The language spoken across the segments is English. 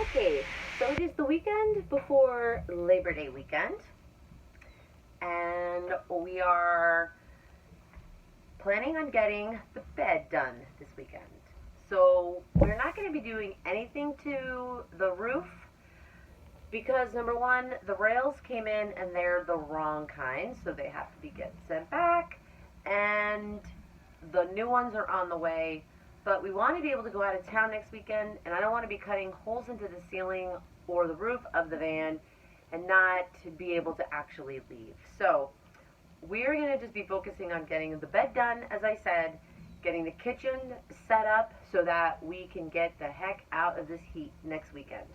Okay, so it is the weekend before Labor Day weekend, and we are planning on getting the bed done this weekend. So we're not going to be doing anything to the roof because number one, the rails came in and they're the wrong kind, so they have to be get sent back, and the new ones are on the way. But we want to be able to go out of town next weekend, and I don't want to be cutting holes into the ceiling or the roof of the van and not to be able to actually leave. So we're going to just be focusing on getting the bed done, as I said, getting the kitchen set up so that we can get the heck out of this heat next weekend.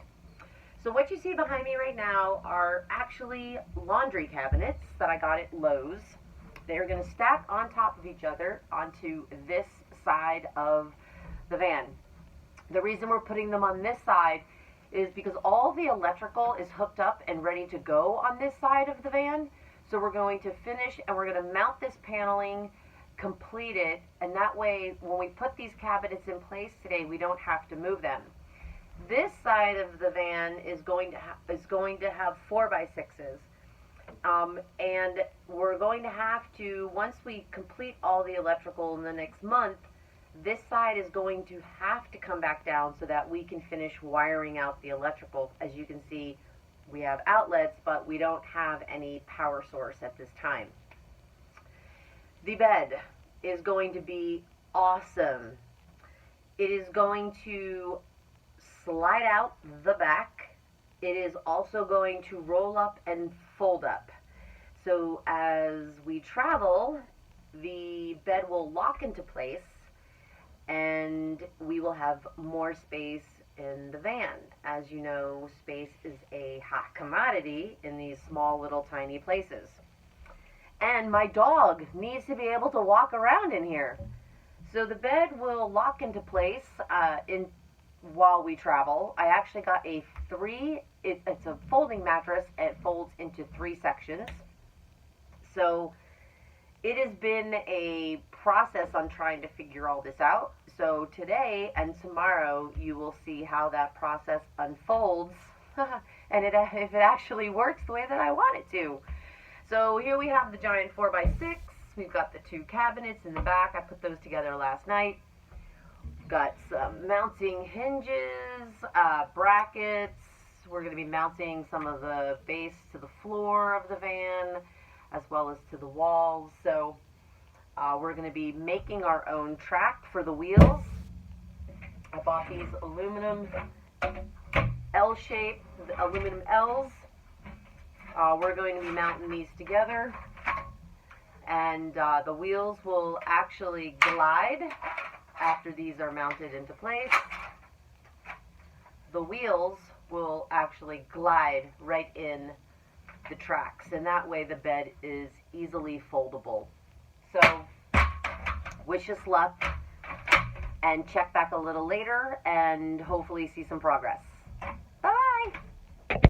So what you see behind me right now are actually laundry cabinets that I got at Lowe's. They're going to stack on top of each other onto this side of the van. The reason we're putting them on this side is because all the electrical is hooked up and ready to go on this side of the van. So we're going to finish and we're going to mount this paneling, complete it, and that way when we put these cabinets in place today, we don't have to move them. This side of the van is going to have 4x6s. And we're going to have to, once we complete all the electrical in the next month, this side is going to have to come back down so that we can finish wiring out the electrical. As you can see, we have outlets, but we don't have any power source at this time. The bed is going to be awesome. It is going to slide out the back. It is also going to roll up and fold up. So as we travel, the bed will lock into place and we will have more space in the van. As you know, space is a hot commodity in these small little tiny places. And my dog needs to be able to walk around in here. So the bed will lock into place while we travel. I actually got it's a folding mattress. It folds into 3 sections. So it has been a process on trying to figure all this out. So today and tomorrow you will see how that process unfolds and if it actually works the way that I want it to. So here we have the giant 4x6. We've got the 2 cabinets in the back. I put those together last night. Got some mounting hinges, brackets. We're going to be mounting some of the base to the floor of the van as well as to the walls. So we're going to be making our own track for the wheels. I bought these aluminum L-shaped aluminum L's. We're going to be mounting these together, and the wheels will actually glide after these are mounted into place. The wheels will actually glide right in the tracks, and that way the bed is easily foldable. So wish us luck and check back a little later and hopefully see some progress.